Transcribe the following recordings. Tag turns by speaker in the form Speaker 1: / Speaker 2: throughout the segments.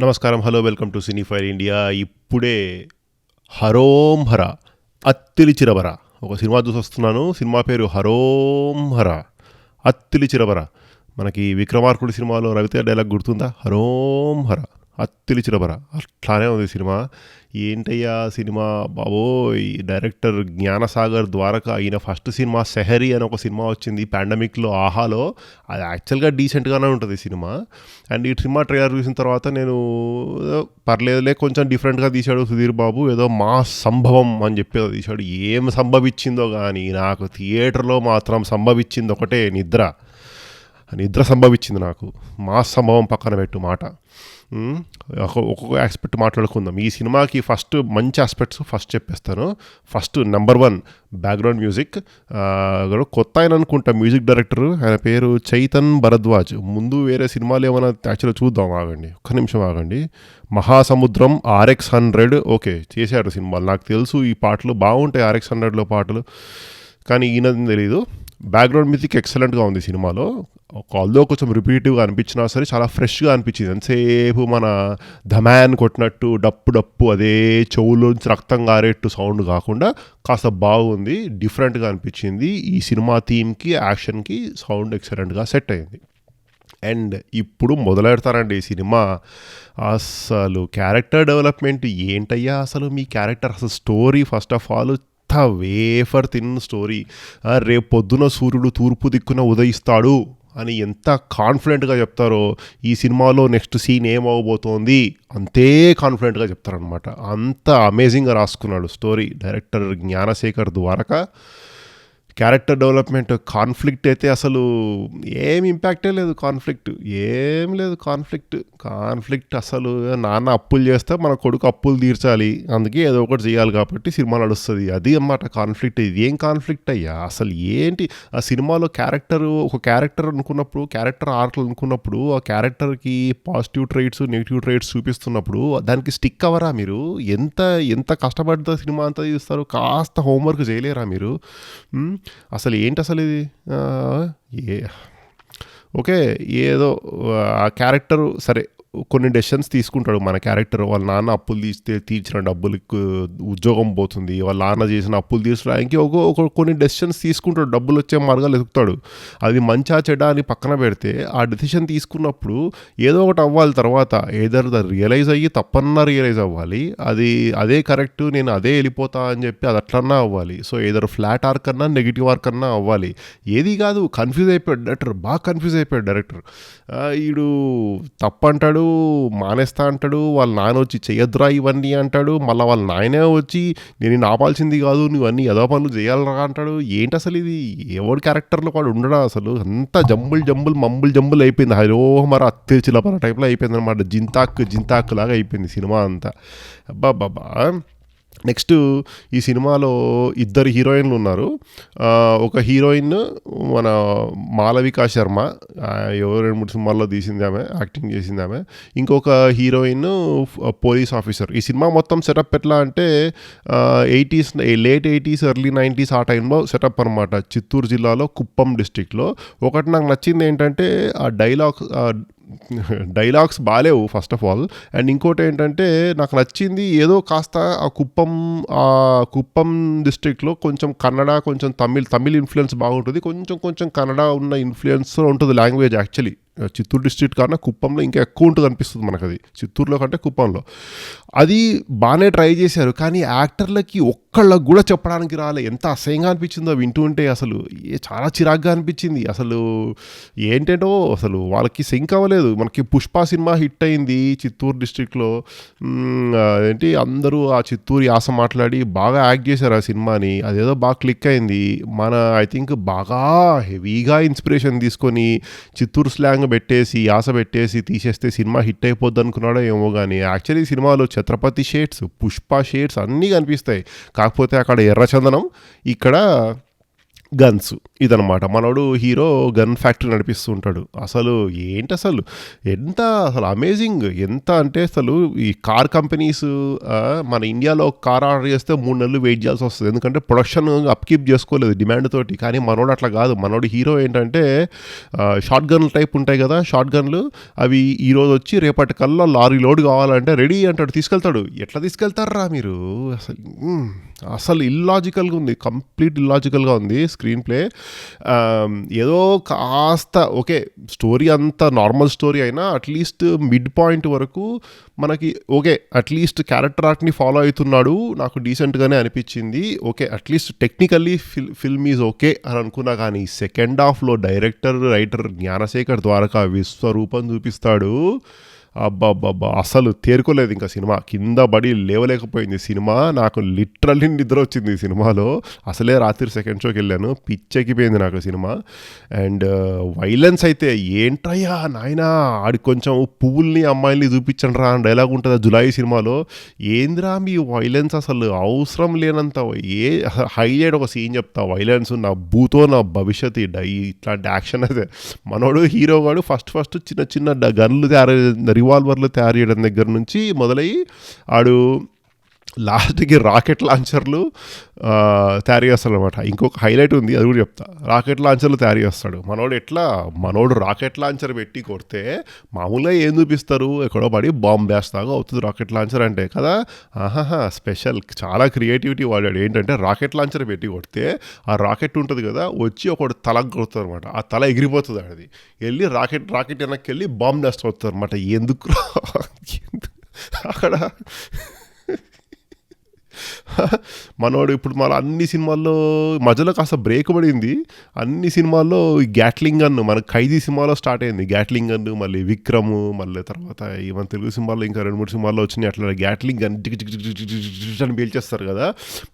Speaker 1: నమస్కారం. Hello, welcome to Cinefire India. ఇప్పుడే హరోం హర అత్తిలి చిరబర ఒక సినిమా చూసి వస్తున్నాను. సినిమా పేరు హరోం హర అత్తిలి చిరబర. మనకి విక్రమార్కుడి సినిమాలో రవితేజ డైలాగ్ గుర్తుందా? హరోం హర అత్తిలి చిరబర. అట్లానే ఉంది సినిమా. ఏంటయ్యా సినిమా బాబోయ్! డైరెక్టర్ జ్ఞానసాగర్ ద్వారక. ఈయన ఫస్ట్ సినిమా సెహరీ అని ఒక సినిమా వచ్చింది పాండమిక్లో, ఆహాలో. అది యాక్చువల్గా డీసెంట్గానే ఉంటుంది సినిమా. అండ్ ఈ సినిమా ట్రైలర్ చూసిన తర్వాత నేను పర్లేదులే, కొంచెం డిఫరెంట్గా తీశాడు సుధీర్ బాబు, ఏదో మా సంభవం అని చెప్పి తీశాడు. ఏం సంభవించిందో కానీ నాకు థియేటర్లో మాత్రం సంభవించింది ఒకటే, నిద్ర సంభవించింది నాకు. మా సంభవం పక్కన పెట్టు మాట. ఒక్కొక్క ఆస్పెక్ట్ మాట్లాడుకుందాం. ఈ సినిమాకి ఫస్ట్ మంచి ఆస్పెక్ట్స్ ఫస్ట్ చెప్పేస్తాను. First number 1 background music. కొత్త ఆయన అనుకుంటా మ్యూజిక్ డైరెక్టర్, ఆయన పేరు చైతన్ భరద్వాజ్. ముందు వేరే సినిమాలు ఏమైనా యాక్చువల్గా చూద్దాం, ఆగండి ఒక్క నిమిషం ఆగండి. మహాసముద్రం, RX-100 ఓకే చేశారు సినిమాలు. నాకు తెలుసు ఈ పాటలు బాగుంటాయి RX-100లో పాటలు, కానీ ఈయనది తెలీదు. బ్యాక్గ్రౌండ్ మ్యూజిక్ ఎక్సలెంట్గా ఉంది సినిమాలో. ఆల్దో కొంచెం రిపీటివ్గా అనిపించినా సరే చాలా ఫ్రెష్గా అనిపించింది. ఎంతసేపు మన ధమాన్ కొట్టినట్టు డప్పు అదే చెవులోంచి రక్తం గారేట్టు సౌండ్ కాకుండా కాస్త బాగుంది, డిఫరెంట్గా అనిపించింది. ఈ సినిమా థీమ్కి, యాక్షన్కి సౌండ్ ఎక్సలెంట్గా సెట్ అయింది. అండ్ ఇప్పుడు మొదలెడతారండి ఈ సినిమా. అసలు క్యారెక్టర్ డెవలప్మెంట్ ఏంటయ్యా అసలు మీ క్యారెక్టర్, అసలు story first of all wafer తిన్ స్టోరీ. రేపు పొద్దున సూర్యుడు తూర్పు దిక్కున ఉదయిస్తాడు అని ఎంత కాన్ఫిడెంట్గా చెప్తారో, ఈ సినిమాలో నెక్స్ట్ సీన్ ఏమవబోతోంది అంతే కాన్ఫిడెంట్గా చెప్తారనమాట. అంత అమేజింగ్గా రాసుకున్నాడు story director Gnanasekhar Dwaraka. Character development, conflict అయితే అసలు ఏం ఇంపాక్టే లేదు. కాన్ఫ్లిక్ట్ అసలు నాన్న అప్పులు చేస్తే మన కొడుకు అప్పులు తీర్చాలి, అందుకే ఏదో ఒకటి చేయాలి కాబట్టి సినిమా నడుస్తుంది, అది అన్నమాట కాన్ఫ్లిక్ట్. ఇది ఏం కాన్ఫ్లిక్ట్ అయ్యా అసలు ఏంటి? ఆ సినిమాలో ఒక క్యారెక్టర్ అనుకున్నప్పుడు, క్యారెక్టర్ ఆర్క్లు అనుకున్నప్పుడు, ఆ క్యారెక్టర్కి పాజిటివ్ ట్రైట్స్, నెగిటివ్ ట్రైట్స్ చూపిస్తున్నప్పుడు దానికి స్టిక్ అవ్వరా మీరు? ఎంత కష్టపడ్డ సినిమా అంతా చూస్తారు, కాస్త హోంవర్క్ చేయలేరా మీరు? అసలు ఏంటి అసలు ఇది? ఓకే ఏదో ఆ క్యారెక్టరు సరే కొన్ని డెసిషన్స్ తీసుకుంటాడు మన క్యారెక్టర్. వాళ్ళ నాన్న అప్పులు తీర్చిన డబ్బులకు ఉద్యోగం పోతుంది, వాళ్ళ నాన్న చేసిన అప్పులు తీర్చడానికి కొన్ని డెసిషన్స్ తీసుకుంటాడు, డబ్బులు వచ్చే మార్గాలు ఎదుగుతాడు. అది మంచా చెడ్డ అని పక్కన పెడితే ఆ డెసిషన్ తీసుకున్నప్పుడు ఏదో ఒకటి అవ్వాలి తర్వాత. ఏదర్ రియలైజ్ అయ్యి తప్పన్నా రియలైజ్ అవ్వాలి, అదే కరెక్ట్, నేను అదే వెళ్ళిపోతా అని చెప్పి అది అట్లన్నా అవ్వాలి. సో ఏదర్ ఫ్లాట్ ఆర్క్ అన్నా నెగిటివ్ ఆర్క్ అన్నా అవ్వాలి. ఏది కాదు, కన్ఫ్యూజ్ అయిపోయాడు డైరెక్టర్, బాగా కన్ఫ్యూజ్ అయిపోయాడు డైరెక్టర్. వీడు తప్పంటాడు, మానేస్తా అంటాడు, వాళ్ళ నాన్న వచ్చి చెయ్యద్దురా ఇవన్నీ అంటాడు, మళ్ళీ వాళ్ళ నాయనే వచ్చి నేను ఆపాల్సింది కాదు, నువ్వు అన్నీ ఏదో పనులు చేయాలరా అంటాడు. ఏంటి అసలు ఇది? ఎవరి క్యారెక్టర్లో వాడు ఉండడా అసలు? అంతా జంబుల్ అయిపోయింది. హరో మరి అత్తే చిలపర టైప్లో అయిపోయింది అనమాట. జింతాక్ లాగా అయిపోయింది సినిమా అంతా. అబ్బాబ్బా. నెక్స్ట్ ఈ సినిమాలో 2 హీరోయిన్లు ఉన్నారు. ఒక హీరోయిన్ మన మాలవికా శర్మ, 2-3 సినిమాల్లో తీసింది ఆమె, యాక్టింగ్ చేసింది ఆమె. ఇంకొక హీరోయిన్ పోలీస్ ఆఫీసర్. ఈ సినిమా మొత్తం సెటప్ ఎట్లా అంటే లేట్ 80s ఎర్లీ 90s ఆ టైంలో సెటప్ అనమాట. చిత్తూరు జిల్లాలో కుప్పం డిస్ట్రిక్ట్లో. ఒకటి నాకు నచ్చింది ఏంటంటే ఆ డైలాగ్స్ బాగాలేవు ఫస్ట్ ఆఫ్ ఆల్. అండ్ ఇంకోటి ఏంటంటే నాకు నచ్చింది ఏదో కాస్త ఆ కుప్పం డిస్ట్రిక్ట్లో కొంచెం కన్నడ, కొంచెం తమిళ్ ఇన్ఫ్లుయెన్స్ బాగుంటుంది, కొంచెం కన్నడ ఉన్న ఇన్ఫ్లుయెన్స్ ఉంటుంది లాంగ్వేజ్. యాక్చువల్లీ చిత్తూరు డిస్ట్రిక్ట్ కన్నా కుప్పంలో ఇంకా ఎక్కువ ఉంటుంది అనిపిస్తుంది మనకు, అది చిత్తూరులో కంటే కుప్పంలో. అది బాగానే ట్రై చేశారు, కానీ యాక్టర్లకి ఒక్కళ్ళకు కూడా చెప్పడానికి రాలే. ఎంత అసహ్యంగా అనిపించిందో వింటుంటే, అసలు చాలా చిరాగ్గా అనిపించింది. అసలు ఏంటంటో అసలు వాళ్ళకి సింక్ అవ్వలేదు. మనకి పుష్ప సినిమా హిట్ అయింది చిత్తూరు డిస్ట్రిక్ట్లో, అందరూ ఆ చిత్తూరు యాస మాట్లాడి బాగా యాక్ట్ చేశారు ఆ సినిమాని. అదేదో బాగా క్లిక్ అయింది. ఐ థింక్ బాగా హెవీగా ఇన్స్పిరేషన్ తీసుకొని చిత్తూరు స్లాంగ్ పెట్టేసి, యాస పెట్టేసి తీసేస్తే సినిమా హిట్ అయిపోద్ది అనుకున్నాడో ఏమో కానీ, యాక్చువల్లీ సినిమాలో ఛత్రపతి షేడ్స్, పుష్ప షేడ్స్ అన్నీ కనిపిస్తాయి. కాకపోతే అక్కడ ఎర్రచందనం, ఇక్కడ గన్స్, ఇదనమాట మనోడు హీరో గన్ ఫ్యాక్టరీ నడిపిస్తూ ఉంటాడు. అసలు ఏంటి అసలు ఎంత అసలు అమేజింగ్ ఎంత అంటే అసలు ఈ కార్ కంపెనీస్ మన ఇండియాలో కార్ ఆర్డర్ చేస్తే 3 నెలలు వెయిట్ చేయాల్సి వస్తుంది. ఎందుకంటే ప్రొడక్షన్ అప్కీప్ చేసుకోలేదు డిమాండ్ తోటి. కానీ మనోడు అట్లా కాదు. మనోడు హీరో ఏంటంటే షార్ట్ గన్లు టైప్ ఉంటాయి కదా, షార్ట్ గన్లు అవి ఈరోజు వచ్చి రేపటికల్లా లారీ లోడ్ కావాలంటే రెడీ అంటాడు, తీసుకెళ్తాడు. ఎట్లా తీసుకెళ్తారా మీరు అసలు అసలు ఇల్లాజికల్గా ఉంది, కంప్లీట్ ఇల్లాజికల్గా ఉంది స్క్రీన్ ప్లే. ఏదో కాస్త ఓకే స్టోరీ అంతా నార్మల్ స్టోరీ అయినా అట్లీస్ట్ మిడ్ పాయింట్ వరకు మనకి ఓకే అట్లీస్ట్ క్యారెక్టర్ ఆర్ట్ని ఫాలో అవుతున్నాడు, నాకు డీసెంట్గానే అనిపించింది. Okay at least technically film is okay అని అనుకున్నా. కానీ సెకండ్ హాఫ్లో డైరెక్టర్ రైటర్ జ్ఞానశేఖర్ ద్వారకా విశ్వరూపం చూపిస్తాడు. అబ్బాబ్బాబ్బా అసలు తేరుకోలేదు ఇంకా సినిమా, కింద పడి లేవలేకపోయింది సినిమా. నాకు లిటరల్లీ నిద్ర వచ్చింది ఈ సినిమాలో. అసలే రాత్రి సెకండ్ షోకి వెళ్ళాను, పిచ్చెక్కిపోయింది నాకు సినిమా. అండ్ వైలెన్స్ అయితే ఏంటయ్యా నాయనా, ఆడి కొంచెం పువ్వుల్ని అమ్మాయిల్ని చూపించండి రా అని డైలాగ్ ఉంటుంది జులాయి సినిమాలో. ఏందిరా మీ వైలెన్స్, అసలు అవసరం లేనంత హైలైట్ ఒక సీన్ చెప్తా. వైలెన్స్ నా భూతో నా భవిష్యత్ ఇట్లాంటి యాక్షన్ అయితే మనోడు హీరో గాడు ఫస్ట్ చిన్న చిన్న గన్లు రివాల్వర్లు తయారు చేయడం దగ్గర నుంచి మొదలయ్యి ఆడు లాస్ట్కి రాకెట్ లాంచర్లు తయారు చేస్తాడు అనమాట. ఇంకొక హైలైట్ ఉంది, అది కూడా చెప్తా. రాకెట్ లాంచర్లు తయారు చేస్తాడు మనోడు రాకెట్ లాంచర్ పెట్టి కొడితే మామూలుగా ఏం చూపిస్తారు, ఎక్కడో పడి బాంబ్ వేస్తాగా అవుతుంది రాకెట్ లాంచర్ అంటే కదా. స్పెషల్ చాలా క్రియేటివిటీ వాడాడు. ఏంటంటే రాకెట్ లాంచర్ పెట్టి కొడితే ఆ రాకెట్ ఉంటుంది కదా వచ్చి ఒకటి తలకు కొడుతుంది అనమాట. ఆ తల ఎగిరిపోతుంది, అది వెళ్ళి రాకెట్ వెనక్కి వెళ్ళి బాంబ్ నెస్ట్ అవుతుంది అనమాట. ఎందుకు అక్కడ మనోడు ఇప్పుడు మన అన్ని సినిమాల్లో మధ్యలో కాస్త బ్రేక్ పడింది. అన్ని సినిమాల్లో గ్యాట్లింగ్ గన్ మన ఖైదీ సినిమాలో స్టార్ట్ అయింది గ్యాట్లింగ్ గన్, మళ్ళీ విక్రమ్, మళ్ళీ తర్వాత మన తెలుగు సినిమాల్లో ఇంకా 2-3 సినిమాల్లో వచ్చినాయి అట్లా గ్యాట్లింగ్ గన్ అని పేల్చేస్తారు కదా.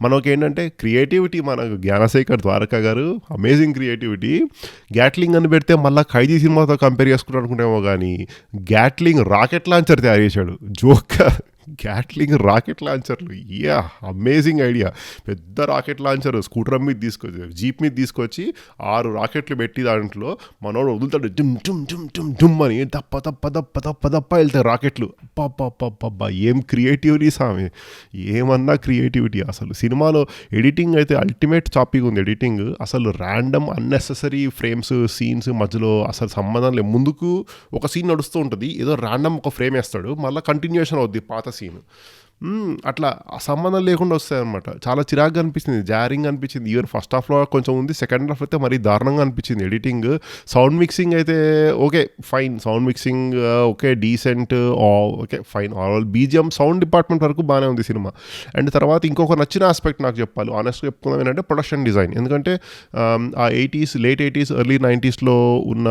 Speaker 1: మనకి ఏంటంటే క్రియేటివిటీ, మన జ్ఞానశేఖర్ ద్వారకా గారు అమేజింగ్ క్రియేటివిటీ. గ్యాట్లింగ్ గన్ పెడితే మళ్ళీ ఖైదీ సినిమాతో కంపేర్ చేసుకుంటూ అనుకుంటామో కానీ గ్యాట్లింగ్ రాకెట్ లాంచర్ తయారు చేశాడు. జోకర్ గ్యాట్లింగ్ రాకెట్ లాంచర్లు, అమేజింగ్ ఐడియా. పెద్ద రాకెట్ లాంచర్ స్కూటర్ మీద తీసుకొచ్చి జీప్ మీద తీసుకొచ్చి 6 రాకెట్లు పెట్టి దాంట్లో మనోడు వదులుతాడు, డుమ్ డుమ్ డుమ్ డుమ్ డుమ్ అని తప్ప వెళ్తాయి రాకెట్లు. అబ్బా ఏం క్రియేటివిటీ సామి, ఏమన్నా క్రియేటివిటీ. అసలు సినిమాలో ఎడిటింగ్ అయితే అల్టిమేట్ చాపీగా ఉంది. ఎడిటింగ్ అసలు ర్యాండమ్ అన్నెసెసరీ ఫ్రేమ్స్ సీన్స్ మధ్యలో అసలు సంబంధం లేదు. ముందుకు ఒక సీన్ నడుస్తూ ఉంటుంది, ఏదో ర్యాండమ్ ఒక ఫ్రేమ్ వేస్తాడు, మళ్ళీ కంటిన్యూషన్ అవుద్ది పాత సీన్. అట్లా సంబంధం లేకుండా వస్తాయన్నమాట. చాలా చిరాగ్గా అనిపించింది, జారింగ్ అనిపించింది. ఈవెన్ ఫస్ట్ హాఫ్లో కొంచెం ఉంది, సెకండ్ హాఫ్ అయితే మరీ దారుణంగా అనిపించింది ఎడిటింగ్. సౌండ్ మిక్సింగ్ అయితే okay fine, sound mixing okay decent, okay fine. All BGM sound department వరకు బాగానే ఉంది సినిమా. అండ్ తర్వాత ఇంకొక నచ్చిన ఆస్పెక్ట్ నాకు చెప్పాలి, ఆనెస్ట్గా చెప్పుకుందాం ఏంటంటే ప్రొడక్షన్ డిజైన్. ఎందుకంటే ఆ 80s లేట్ 80s ఎర్లీ 90sలో ఉన్న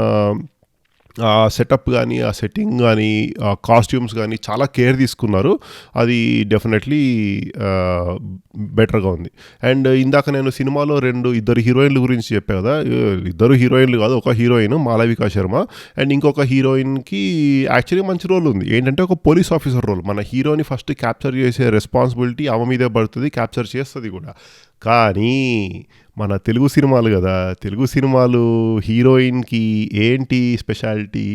Speaker 1: ఆ సెటప్ కానీ, ఆ సెట్టింగ్ కానీ, ఆ కాస్ట్యూమ్స్ కానీ చాలా కేర్ తీసుకున్నారు. అది డెఫినెట్లీ బెటర్గా ఉంది. అండ్ ఇందాక నేను సినిమాలో ఇద్దరు హీరోయిన్ల గురించి చెప్పా కదా. ఇద్దరు హీరోయిన్లు కాదు, ఒక హీరోయిన్ మాళవికా శర్మ అండ్ ఇంకొక హీరోయిన్కి యాక్చువల్లీ మంచి రోల్ ఉంది. ఏంటంటే ఒక పోలీస్ ఆఫీసర్ రోల్. మన హీరోని ఫస్ట్ క్యాప్చర్ చేసే రెస్పాన్సిబిలిటీ ఆమె మీదే పడుతుంది, క్యాప్చర్ చేస్తుంది కూడా. కానీ మన తెలుగు సినిమాలు కదా, తెలుగు సినిమాలు హీరోయిన్కి ఏంటి స్పెషాలిటీ?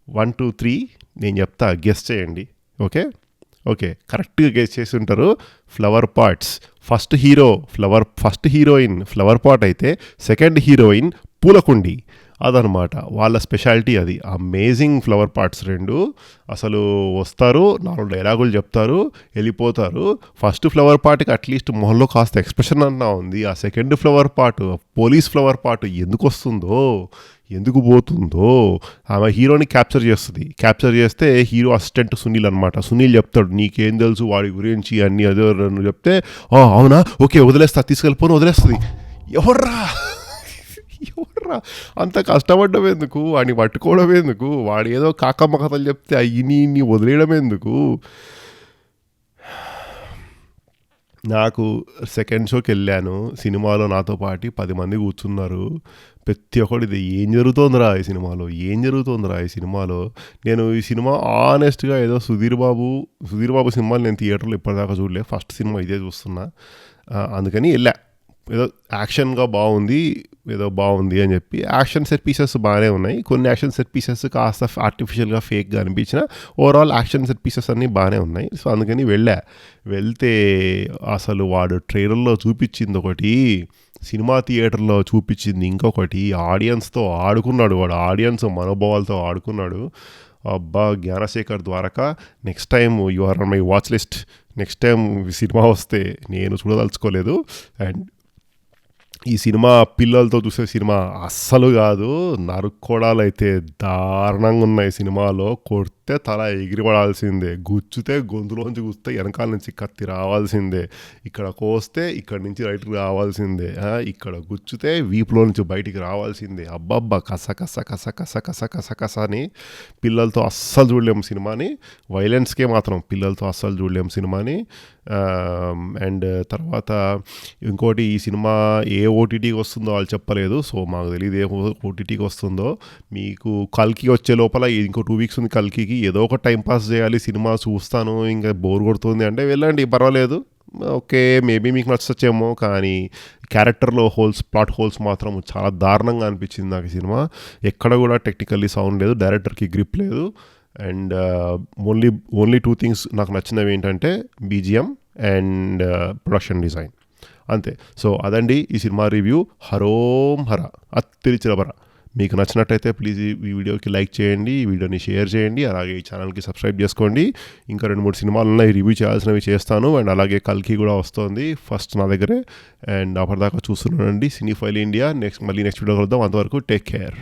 Speaker 1: 1 2 3 నేను చెప్తా, గెస్ చేయండి. ఓకే కరెక్ట్గా గెస్ చేసి ఉంటారు. Flower pots. First heroine flower pot అయితే సెకండ్ హీరోయిన్ పూలకుండి. అదనమాట వాళ్ళ స్పెషాలిటీ. అది అమేజింగ్ ఫ్లవర్ పార్ట్స్ 2. అసలు వస్తారు, 4 డైలాగులు చెప్తారు, వెళ్ళిపోతారు. ఫస్ట్ ఫ్లవర్ పార్ట్కి అట్లీస్ట్ మొహంలో కాస్త ఎక్స్ప్రెషన్ అన్నా ఉంది. ఆ second flower part, police flower part ఎందుకు వస్తుందో, ఎందుకు పోతుందో, ఆమె హీరోని క్యాప్చర్ చేస్తుంది. క్యాప్చర్ చేస్తే హీరో అసిస్టెంట్ సునీల్ అనమాట. సునీల్ చెప్తాడు నీకేం తెలుసు వాడి గురించి అన్నీ అదే చెప్తే అవునా ఓకే వదిలేస్తా, వదిలేస్తుంది. ఎవర్రా అంత కష్టపడ్డం ఎందుకు, వాడిని పట్టుకోవడం ఎందుకు, వాడు ఏదో కాకమ్మ కథలు చెప్తే ఇన్ని వదిలేయడం ఎందుకు? నాకు సెకండ్ షోకి వెళ్ళాను, సినిమాలో నాతో పాటు 10 మంది కూర్చున్నారు. ప్రతి ఒక్కటి ఇది ఏం జరుగుతోందిరా ఈ సినిమాలో. నేను ఈ సినిమా ఆనెస్ట్గా ఏదో సుధీర్ బాబు సినిమాలు నేను థియేటర్లో ఇప్పటిదాకా చూడలే, ఫస్ట్ సినిమా ఇదే చూస్తున్నా. అందుకని వెళ్ళా ఏదో యాక్షన్గా బాగుంది అని చెప్పి యాక్షన్ సెట్ పీసెస్ బాగానే ఉన్నాయి. కొన్ని యాక్షన్ సెట్ పీసెస్ కాస్త ఆర్టిఫిషియల్గా ఫేక్గా అనిపించిన ఓవరాల్ యాక్షన్ సెట్ పీసెస్ అన్నీ బాగానే ఉన్నాయి. సో అందుకని వెళ్తే అసలు వాడు ట్రైలర్లో చూపించింది ఒకటి, సినిమా థియేటర్లో చూపించింది ఇంకొకటి, ఆడియన్స్తో ఆడుకున్నాడు వాడు, ఆడియన్స్ మనోభావాలతో ఆడుకున్నాడు. అబ్బా Gnanasekhar Dwaraka, next time you are on my watch list. Next time cinema వస్తే నేను చూడదలుచుకోలేదు. అండ్ ఈ సినిమా పిల్లలతో చూసే సినిమా అస్సలు కాదు. నరుక్కోడాలు అయితే దారుణంగా ఉన్నాయి సినిమాలో. కొడితే తల ఎగిరిపడాల్సిందే, గుచ్చితే గొంతులోంచి గుస్తే వెనకాల నుంచి కత్తి రావాల్సిందే, ఇక్కడ కోస్తే ఇక్కడి నుంచి రైట్కి రావాల్సిందే, ఇక్కడ గుచ్చితే వీపులో నుంచి బయటికి రావాల్సిందే. అబ్బబ్బా కస కస కస కస కస కస కస అని పిల్లలతో అస్సలు చూడలేము సినిమాని. వైలెన్స్కే మాత్రం పిల్లలతో అస్సలు చూడలేము సినిమాని. అండ్ తర్వాత ఇంకోటి, ఈ సినిమా ఏ ఓటీటీకి వస్తుందో వాళ్ళు చెప్పలేదు. సో మాకు తెలియదు ఏ ఓటీటీకి వస్తుందో. మీకు కల్కి వచ్చే లోపల ఇంకో 2 వీక్స్ ఉంది కల్కికి, ఏదో ఒక టైంపాస్ చేయాలి, సినిమా చూస్తాను ఇంకా బోర్ కొడుతుంది అంటే వెళ్ళండి, పర్వాలేదు. ఓకే మేబీ మీకు నచ్చచ్చేమో, కానీ క్యారెక్టర్లో ప్లాట్ హోల్స్ మాత్రం చాలా దారుణంగా అనిపించింది నాకు ఈ సినిమా. ఎక్కడ కూడా టెక్నికల్లీ సౌండ్ లేదు, డైరెక్టర్కి గ్రిప్ లేదు. అండ్ ఓన్లీ 2 థింగ్స్ నాకు నచ్చినవి ఏంటంటే బీజిఎం అండ్ ప్రొడక్షన్ డిజైన్, అంతే. సో అదండి ఈ సినిమా రివ్యూ. హరోం హర అత్తిరి చిరబర. మీకు నచ్చినట్టయితే ప్లీజ్ ఈ వీడియోకి లైక్ చేయండి, ఈ వీడియోని షేర్ చేయండి, అలాగే ఈ ఛానల్కి సబ్స్క్రైబ్ చేసుకోండి. ఇంకా 2-3 సినిమాలు ఉన్నాయి రివ్యూ చేయాల్సినవి చేస్తాను. అండ్ అలాగే కల్కి కూడా వస్తుంది ఫస్ట్ నా దగ్గరే. అండ్ అప్పటిదాకా చూస్తున్నానండి సినీఫైల్ ఇండియా. నెక్స్ట్ వీడియో కలుద్దాం. అంతవరకు టేక్ కేర్.